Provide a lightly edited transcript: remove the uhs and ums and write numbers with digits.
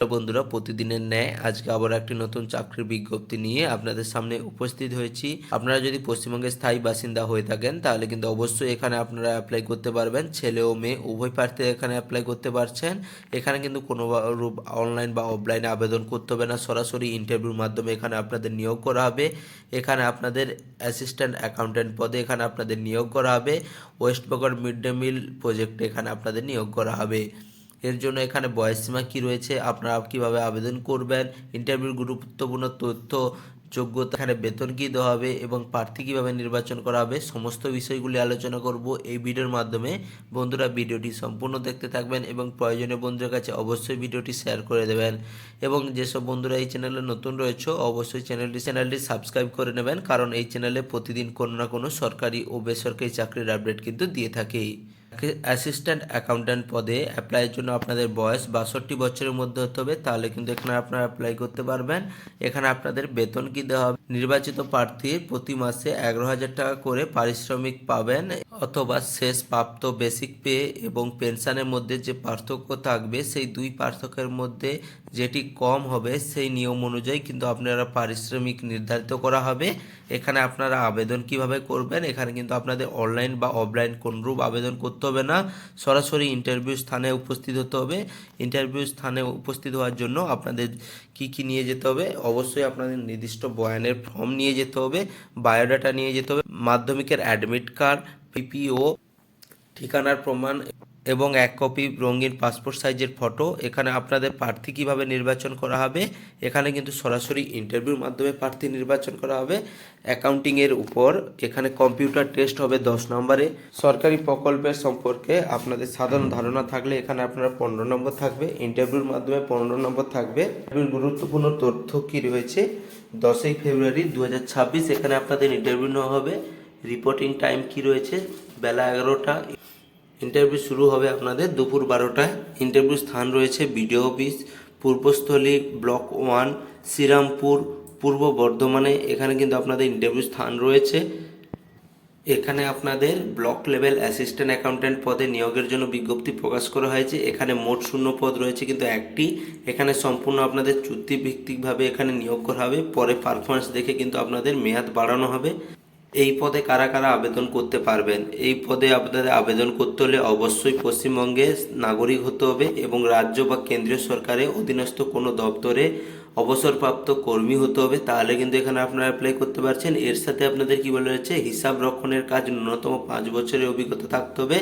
তো বন্ধুরা, প্রতিদিনের ন্যায় আজকে আবার একটি নতুন চাকরির বিজ্ঞপ্তি নিয়ে আপনাদের সামনে উপস্থিত হয়েছি। আপনারা যদি পশ্চিমবঙ্গের স্থায়ী বাসিন্দা হয়ে থাকেন তাহলে কিন্তু অবশ্যই এখানে আপনারা অ্যাপ্লাই করতে পারবেন। ছেলে ও মেয়ে উভয় প্রার্থী এখানে অ্যাপ্লাই করতে পারছেন। এখানে কিন্তু কোনো রূপ অনলাইন বা অফলাইনে আবেদন করতে হবে না, সরাসরি ইন্টারভিউর মাধ্যমে এখানে আপনাদের নিয়োগ করা হবে। এখানে আপনাদের অ্যাসিস্ট্যান্ট অ্যাকাউন্ট্যান্ট পদে এখানে আপনাদের নিয়োগ করা হবে। West Bengal mid day meal প্রজেক্টে এখানে আপনাদের নিয়োগ করা হবে। এর জন্য এখানে বয়সসীমা কী রয়েছে, আপনারা কীভাবে আবেদন করবেন, ইন্টারভিউর গুরুত্বপূর্ণ তথ্য, যোগ্যতা, এখানে বেতন কী দেওয়া হবে এবং প্রার্থী কীভাবে নির্বাচন করা হবে, সমস্ত বিষয়গুলি আলোচনা করব এই ভিডিওর মাধ্যমে। বন্ধুরা, ভিডিওটি সম্পূর্ণ দেখতে থাকবেন এবং প্রয়োজনীয় বন্ধুদের কাছে অবশ্যই ভিডিওটি শেয়ার করে দেবেন। এবং যেসব বন্ধুরা এই চ্যানেলে নতুন রয়েছে অবশ্যই চ্যানেলটি সাবস্ক্রাইব করে নেবেন, কারণ এই চ্যানেলে প্রতিদিন কোনো না কোনো সরকারি ও বেসরকারি চাকরির আপডেট কিন্তু দিয়ে থাকি। অ্যাসিস্ট্যান্ট অ্যাকাউন্ট্যান্ট পদে অ্যাপ্লাইয়ের জন্য আপনাদের বয়স 62 বছরের মধ্যে হতে হবে, তাহলে কিন্তু এখানে আপনারা অ্যাপ্লাই করতে পারবেন। এখানে আপনাদের বেতন কী দেওয়া হবে, নির্বাচিত প্রার্থীর প্রতি মাসে 11,000 টাকা করে পারিশ্রমিক পাবেন, অথবা শেষ প্রাপ্ত বেসিক পে এবং পেনশনের মধ্যে যে পার্থক্য থাকবে সেই দুই পার্থক্যের মধ্যে যেটি কম হবে সেই নিয়ম অনুযায়ী কিন্তু আপনারা পারিশ্রমিক নির্ধারিত করা হবে। এখানে আপনারা আবেদন কিভাবে করবেন, এখানে কিন্তু আপনাদের অনলাইন বা অফলাইন কোনরূপ আবেদন করতে হবে না, সরাসরি ইন্টারভিউ স্থানে উপস্থিত হতে হবে। ইন্টারভিউ স্থানে উপস্থিত হওয়ার জন্য আপনাদের কি নিয়ে যেতে হবে, অবশ্যই আপনাদের নির্দিষ্ট বয়ানের ফর্ম নিয়ে যেতে হবে, বায়োডাটা নিয়ে যেতে হবে, মাধ্যমিকের অ্যাডমিট কার্ড, পিপিও, ঠিকানার প্রমাণ এবং 1 কপি রঙিন পাসপোর্ট সাইজের ফটো। এখানে আপনাদের প্রার্থী কীভাবে নির্বাচন করা হবে, এখানে কিন্তু সরাসরি ইন্টারভিউর মাধ্যমে প্রার্থী নির্বাচন করা হবে। অ্যাকাউন্টিংয়ের উপর এখানে কম্পিউটার টেস্ট হবে 10 নম্বরে। সরকারি প্রকল্পের সম্পর্কে আপনাদের সাধারণ ধারণা থাকলে এখানে আপনারা 15 নম্বর থাকবে, ইন্টারভিউর মাধ্যমে 15 নম্বর থাকবে। গুরুত্বপূর্ণ তথ্য কী রয়েছে, 10ই ফেব্রুয়ারি 2026 এখানে আপনাদের ইন্টারভিউ নেওয়া হবে। রিপোর্টিং টাইম কি রয়েছে, বেলা 11টা। ইন্টারভিউ শুরু হবে আপনাদের দুপুর 12টায়। ইন্টারভিউ স্থান রয়েছে BDO office, Purbasthali, block 1, Srirampur, পূর্ব বর্ধমানে। এখানে কিন্তু আপনাদের ইন্টারভিউ স্থান রয়েছে। এখানে আপনাদের ব্লক লেভেল অ্যাসিস্ট্যান্ট অ্যাকাউন্ট্যান্ট পদে নিয়োগের জন্য বিজ্ঞপ্তি প্রকাশ করা হয়েছে। এখানে মোট শূন্য পদ রয়েছে কিন্তু একটি। এখানে সম্পূর্ণ আপনাদের চুক্তিভিত্তিকভাবে এখানে নিয়োগ করা হবে, পরে পারফরমেন্স দেখে কিন্তু আপনাদের মেয়াদ বাড়ানো হবে। এই পদে কারা কারা আবেদন করতে পারবেন, এই পদে আপনাদের আবেদন করতে হলে অবশ্যই পশ্চিমবঙ্গের নাগরিক হতে হবে এবং রাজ্য বা কেন্দ্রীয় সরকারের অধীনস্থ কোনো দপ্তরে অবসরপ্রাপ্ত কর্মী হতে হবে, তাহলে কিন্তু এখানে আপনারা অ্যাপ্লাই করতে পারছেন। এর সাথে আপনাদের কি বলা হয়েছে, হিসাব রক্ষণের কাজ ন্যূনতম 5 বছরের অভিজ্ঞতা থাকতে হবে।